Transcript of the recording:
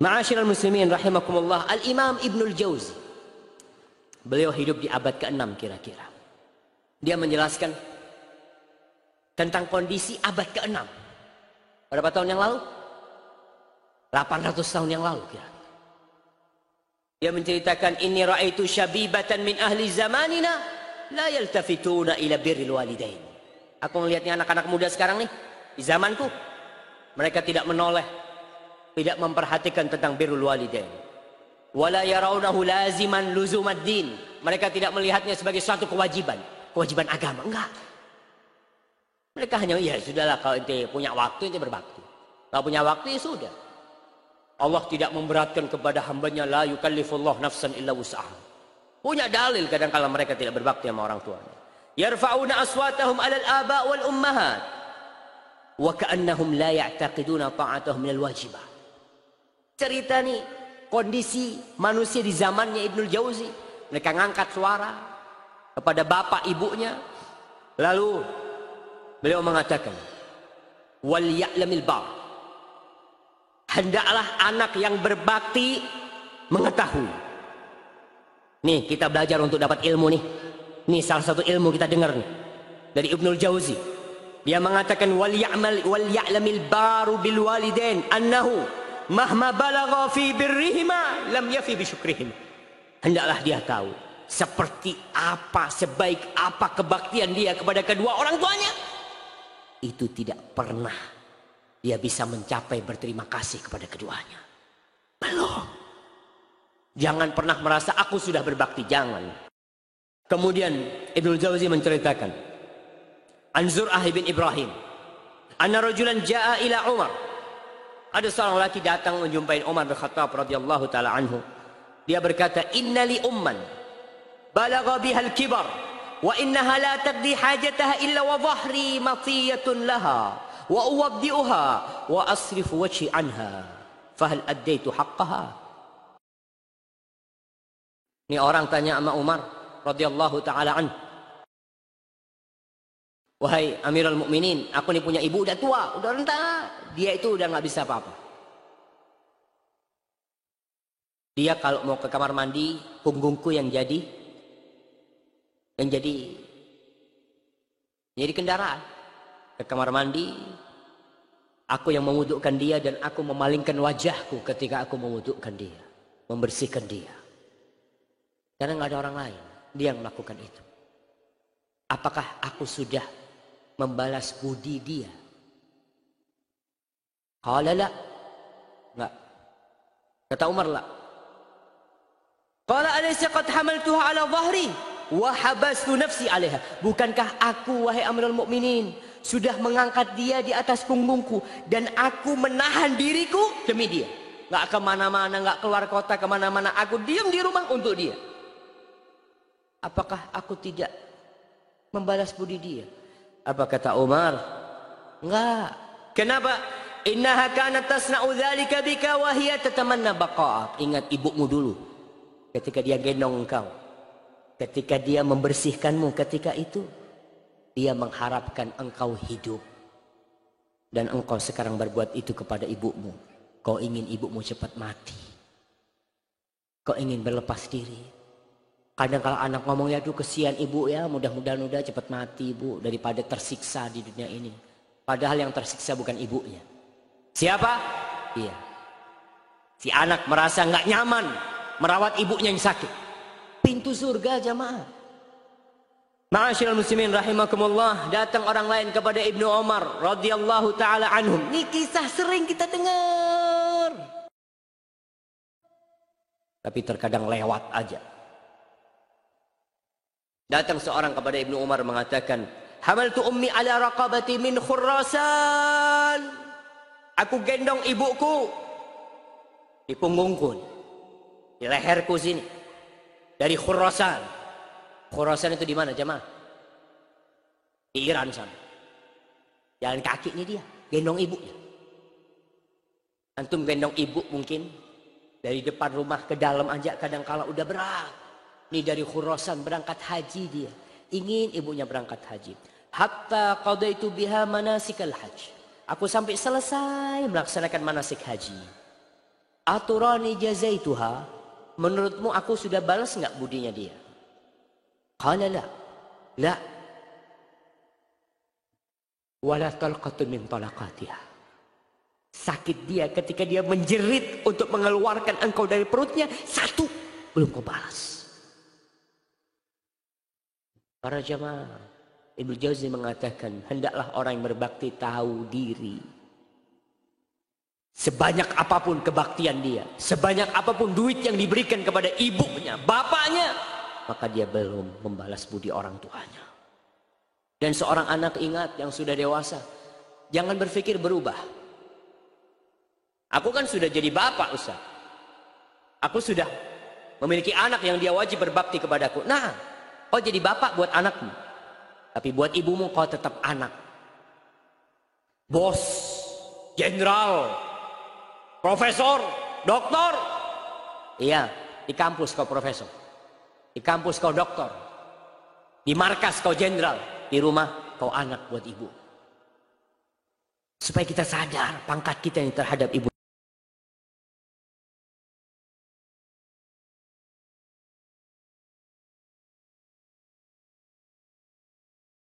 Ma'asyiral muslimin rahimakumullah, Al-Imam Ibnul Jauzi, beliau hidup di abad ke-6 kira-kira. Dia menjelaskan tentang kondisi abad ke-6. Berapa tahun yang lalu? 800 tahun yang lalu kira. Dia menceritakan, inni ra'aitu syabibatan min ahli zamanina la yaltafituna ila birril walidain. Aku melihatnya anak-anak muda sekarang nih, di zamanku, mereka tidak menoleh, tidak memperhatikan tentang birrul walidain. Wala yarawnahu laziman luzumad din. Mereka tidak melihatnya sebagai suatu kewajiban agama, enggak. Mereka hanya, ya sudahlah, kalau ente punya waktu ente berbakti. Kalau punya waktu ya sudah. Allah tidak memberatkan kepada hambanya, la yukallifullah nafsan illa wus'aha. Punya dalil kadang-kala mereka tidak berbakti sama orang tuanya. Yarfa'una aswatahum 'alal aba' wal ummahat wa ka'annahum la ya'taqiduna ta'atahum minal wajibat. Cerita nih kondisi manusia di zamannya Ibnul Jauzi. Mereka ngangkat suara kepada bapak ibunya. Lalu beliau mengatakan, wal ya'lamil bar. Hendaklah anak yang berbakti mengetahui. Nih kita belajar untuk dapat ilmu nih. Nih salah satu ilmu kita dengar nih dari Ibnul Jauzi. Dia mengatakan wal ya'lamil baru bil walidain annahu mahma balagha fi birrihima lam yafi bi syukrihim. Hendaklah dia tahu seperti apa, sebaik apa kebaktian dia kepada kedua orang tuanya, itu tidak pernah dia bisa mencapai berterima kasih kepada keduanya. Belum. Jangan pernah merasa aku sudah berbakti, jangan. Kemudian Ibnul Jauzi menceritakan, an Zur'ah bin Ibrahim, anna rajulan jaa ila Umar. Ada seorang laki datang menjumpai Umar bin Khattab radhiyallahu taala anhu. Dia berkata, innali umman balagha bihal kibar wa innaha la taqdi hajataha illa wa dhahri matiyatun laha wa uwaddi'uha wa asrifu wajhi anha fahal addaitu haqqaha. Ini orang tanya sama Umar radhiyallahu taala anhu, wahai Amirul Mukminin, aku nih punya ibu udah tua, udah renta, dia itu udah nggak bisa apa-apa. Dia kalau mau ke kamar mandi, punggungku yang jadi kendaraan. Ke kamar mandi, aku yang memwudukkan dia dan aku memalingkan wajahku ketika aku memwudukkan dia, membersihkan dia. Karena nggak ada orang lain, dia yang melakukan itu. Apakah aku sudah membalas budi dia? Qala la. Enggak. Kata Umar, la. Qala alaysa qad hamaltuha ala dhahri wa habastu nafsi 'alaiha. Bukankah aku, wahai Amirul Mukminin, sudah mengangkat dia di atas punggungku dan aku menahan diriku demi dia. Enggak kemana-mana, enggak keluar kota kemana-mana, aku diam di rumah untuk dia. Apakah aku tidak membalas budi dia? Apa kata Umar? Enggak. Kenapa? Innaha kanat tasna'u dzalika bika wa hiya tatamanna baqa'ak. Ingat ibumu dulu. Ketika dia gendong engkau, ketika dia membersihkanmu, ketika itu dia mengharapkan engkau hidup. Dan engkau sekarang berbuat itu kepada ibumu. Kau ingin ibumu cepat mati. Kau ingin berlepas diri. Kadang kalau anak ngomong, ya aduh kesian ibu ya, mudah-mudahan udah cepat mati ibu daripada tersiksa di dunia ini. Padahal yang tersiksa bukan ibunya. Siapa? Iya. Si anak merasa nggak nyaman merawat ibunya yang sakit. Pintu surga jamaah. Ma'asyiral muslimin rahimakumullah, datang orang lain kepada Ibnu Umar radhiyallahu taala anhum. Ini kisah sering kita dengar. Tapi terkadang lewat aja. Datang seorang kepada Ibnu Umar mengatakan, hamaltu ummi ala raqabati min Khurasan. Aku gendong ibuku di punggungku, di leherku sini, dari Khurasan. Khurasan itu di mana jemaah? Di Iran sana. Jalan kaki ini dia, gendong ibunya. Antum gendong ibu mungkin dari depan rumah ke dalam aja kadang kala udah berat. Ini dari Khurasan berangkat haji dia. Ingin ibunya berangkat haji. Hatta qadaitu biha manasikal hajj. Aku sampai selesai melaksanakan manasik haji. Aturani jazaituha, menurutmu aku sudah balas nggak budinya dia? Qala la. La. Wala talqatun min talaqatiha. Sakit dia ketika dia menjerit untuk mengeluarkan engkau dari perutnya, satu belum kau balas. Para jamaah, Ibnu Jauzi mengatakan, hendaklah orang yang berbakti tahu diri. Sebanyak apapun kebaktian dia, sebanyak apapun duit yang diberikan kepada ibunya, bapaknya, maka dia belum membalas budi orang tuanya. Dan seorang anak, ingat, yang sudah dewasa, jangan berpikir berubah. Aku kan sudah jadi bapak, Ustaz. Aku sudah memiliki anak yang dia wajib berbakti kepadaku. Nah, kau jadi bapak buat anakmu, tapi buat ibumu kau tetap anak. Bos, jenderal, profesor, doktor. Iya, di kampus kau profesor, di kampus kau doktor, di markas kau jenderal, di rumah kau anak buat ibu. Supaya kita sadar pangkat kita yang terhadap ibu.